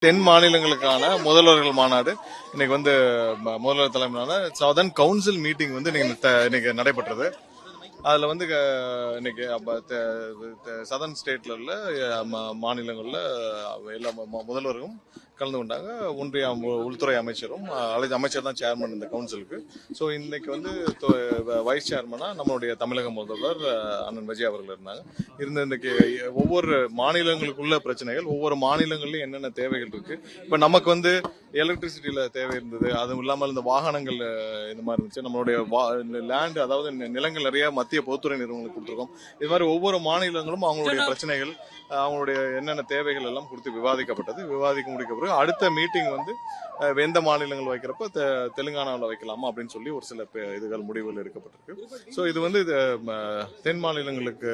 தென் மாநிலங்களுக்கான முதல்வர்கள் மாநாடு இன்னைக்கு வந்து முதல்வர் தலைமையிலான சதர்ன் கவுன்சில் மீட்டிங் வந்து இன்னைக்கு நடைபெற்றது. அதுல வந்து இன்னைக்கு சதர்ன் ஸ்டேட்ல உள்ள மாநிலங்கள்ல எல்லா முதல்வரும் கலந்து கொண்டாங்க. ஒன்றிய உள்துறை அமைச்சரும் அமைச்சர் தான் சேர்மன் இந்த கவுன்சிலுக்கு. ஸோ இன்னைக்கு வந்து வைஸ் சேர்மனா நம்மளுடைய தமிழக முதல்வர் அண்ணன் விஜய் அவர்கள் இருந்தாங்க. இன்னைக்கு ஒவ்வொரு மாநிலங்களுக்குள்ள பிரச்சனைகள், ஒவ்வொரு மாநிலங்கள்லயும் என்னென்ன தேவைகள் இருக்கு. இப்ப நமக்கு வந்து எலக்ட்ரிசிட்டியில தேவை இருந்தது, அதுவும் இல்லாமல் இந்த வாகனங்கள் இந்த மாதிரி இருந்துச்சு. நம்மளுடைய லேண்ட், அதாவது நிலங்கள் நிறைய மத்திய பொதுத்துறை நிறுவனங்களுக்கு கொடுத்துருக்கோம். இது மாதிரி ஒவ்வொரு மாநிலங்களும் அவங்களுடைய பிரச்சனைகள், அவங்களுடைய என்னென்ன தேவைகள் எல்லாம் குறித்து விவாதிக்கப்பட்டது. விவாதிக்க முடிக்க பிறகு அடுத்த மீட்டிங் வந்து எந்த மாநிலங்கள் வைக்கிறப்ப தெலுங்கானாவில் வைக்கலாமா அப்படின்னு சொல்லி ஒரு சில இதுகள் முடிவுகள் எடுக்கப்பட்டிருக்கு. ஸோ இது வந்து தென் மாநிலங்களுக்கு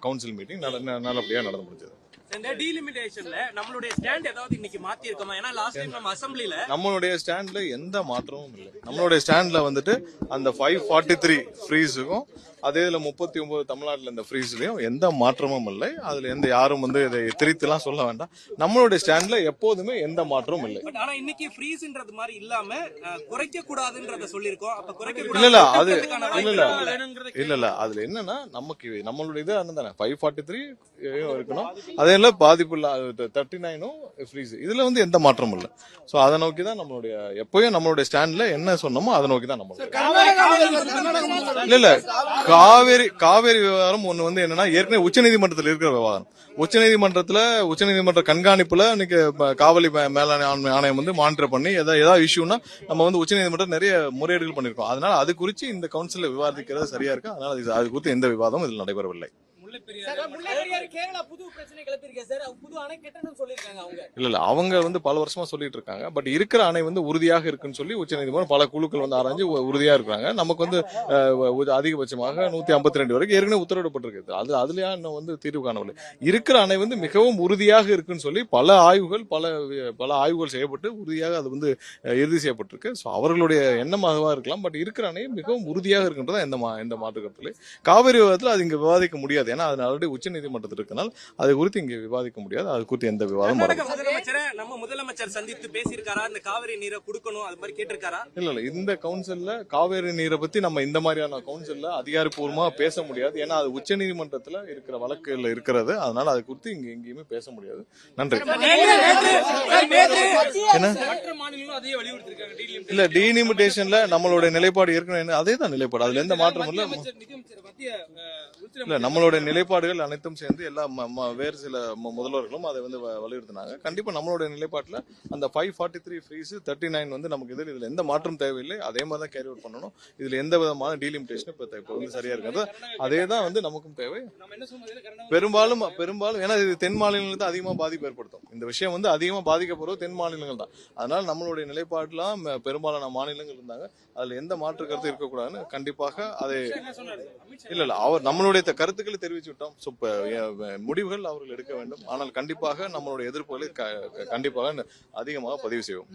கவுன்சில் மீட்டிங் நல்லபடியாக நடந்து முடிஞ்சது. இந்த டீலிமிட்டேஷன்ல நம்மளுடைய ஸ்டாண்ட் ஏதாவது இன்னைக்கு மாத்தி இருக்கோமா? ஏன்னா லாஸ்ட் டைம் நம்ம அசெம்பிளில நம்மளுடைய ஸ்டாண்ட்ல எந்த மாற்றமும் இல்லை. நம்மளுடைய ஸ்டாண்ட்ல வந்துட்டு அந்த 543 ஃப்ரீஸுக்கும் அதே இதுல 39 தமிழ்நாட்டுல இந்த ஃப்ரீஸ்லயும் எந்த மாற்றமும் இல்லை. அதுல யாரும் வந்து இதை திரித்துலாம் சொல்ல வேண்டாம். நம்மளுடைய ஸ்டாண்ட்ல எப்போதுமே எந்த மாற்றமும் இல்லை. ஆனா இன்னைக்கு ஃப்ரீஸ்ன்றது மாதிரி இல்லாம குறைக்க கூடாதுன்றத சொல்லிருக்கோம். அப்ப குறைக்க இல்ல அது இல்ல அதுல என்னன்னா நமக்கு நம்மளுடைய இது தானே 543 இருக்கணும். அதே பாதிப்பு இல்ல 39 ஃப்ரீஸ். இதுல வந்து எந்த மாற்றமும் இல்லை. சோ அதை நோக்கி தான் நம்மளுடைய எப்பயும் நம்மளுடைய ஸ்டாண்ட்ல என்ன சொன்னோமோ அதை நோக்கி தான் நம்ம இல்ல காவேரி விவகாரம் ஒண்ணு வந்து என்னன்னா ஏற்கனவே உச்சநீதிமன்றத்தில் இருக்கிற விவகாரம். உச்சநீதிமன்ற கண்காணிப்புல இன்னைக்கு காவலி மேலாண்மை ஆணையம் வந்து மானிட்டர் பண்ணி ஏதாவது இஷ்யூனா நம்ம வந்து உச்சநீதிமன்றம் நிறைய முறையீடுகள் பண்ணிருக்கோம். அதனால அது குறித்து இந்த கவுன்சில் விவாதிக்கிறது சரியா இருக்கு. அதனால அது குறித்து எந்த விவாதமும் இதில் நடைபெறவில்லை. இல்ல அவங்க வந்து பல வருஷமா சொல்லிட்டு இருக்காங்க. பட் இருக்கிற அணை வந்து உறுதியாக இருக்குன்னு சொல்லி உச்சநீதிமன்றம் பல குழுக்கள் வந்து ஆராய்ஞ்சு உறுதியா இருக்காங்க. நமக்கு வந்து அதிகபட்சமாக 152 வரைக்கும் ஏற்கனவே உத்தரவிடப்பட்டிருக்கு. அதுலயா இன்னும் வந்து தீர்வு காணவில்லை. இருக்கிற அணை வந்து மிகவும் உறுதியாக இருக்குன்னு சொல்லி பல ஆய்வுகள் செய்யப்பட்டு உறுதியாக அது வந்து இறுதி செய்யப்பட்டிருக்கு. ஸோ அவர்களுடைய எண்ணமாகவா இருக்கலாம். பட் இருக்கிற அணை மிகவும் உறுதியாக இருக்குன்றதா எந்த மாற்று கருத்துல. காவிரி விவாதத்தில் அது இங்க விவாதிக்க முடியாது. ஏன்னா அது ஆல்ரெடி உச்சநீதிமன்றத்தில் இருக்கனால அது குறித்து இங்க விவாதிக்க முடியாது. அது குறித்து எந்த விவாதம் நம்ம முதலமைச்சர் சந்தித்து பேசியிருக்காரா? இந்த காவிரி நீரை கொடுக்கணும் அது மாதிரி கேட்டிருக்காரா? இல்ல இந்த கவுன்சில்ல காவிரி நீரை பத்தி நம்ம இந்த மாதிரியான கவுன்சில்ல அதிகாரப்பூர்வமா பேச முடியாது. ஏன்னா அது உச்சநீதிமன்றத்துல இருக்கிற வழக்குல இருக்கிறது. அதனால அது குறித்து எங்கேயுமே பேச முடியாது. நன்றி. இல்ல டீலிமிட்டேஷன்ல நம்மளுடைய நிலைப்பாடு ஏற்கனவே அதே தான் நிலைப்பாடு. அதுல எந்த மாற்றமும் இல்ல. நம்மளுடைய நிலைப்பாடுகள் அனைத்தும் சேர்ந்து எல்லா வேறு சில முதல்வர்களும் அதை வந்து வலியுறுத்தினாங்க. கண்டிப்பா நம்மளுடைய நிலைப்பாட்டுல அந்த 543 ஃப்ரீஸ் 39 வந்து நமக்கு இதுல எந்த மாற்றம் தேவையில்லை. அதே மாதிரி தான் கேரி அவுட் பண்ணணும். இதுல எந்த விதமான டீலிமிட்டேஷன் இப்ப வந்து சரியா இருக்காது. அதே தான் வந்து நமக்கும் தேவை. பெரும்பாலும் ஏன்னா இது தென் மாநிலங்களுக்கு தான் அதிகமா பாதிப்பு ஏற்படுத்தும். இந்த விஷயம் வந்து அதிகமா பாதிக்கப்படுறது தென் மாநிலங்கள் தான். அதனால நம்மளுடைய நிலைப்பாடுலாம் பெரும்பாலான மாநிலங்கள் இருந்தாங்க. அதுல எந்த மாற்று கருத்து இருக்கக்கூடாதுன்னு கண்டிப்பாக அதை இல்ல அவர் நம்மளுடைய கருத்துக்களை தெரிவிச்சு விட்டோம். முடிவுகள் அவர்கள் எடுக்க வேண்டும். ஆனால் கண்டிப்பாக நம்மளுடைய எதிர்ப்புகளை கண்டிப்பாக அதிகமாக பதிவு செய்வோம்.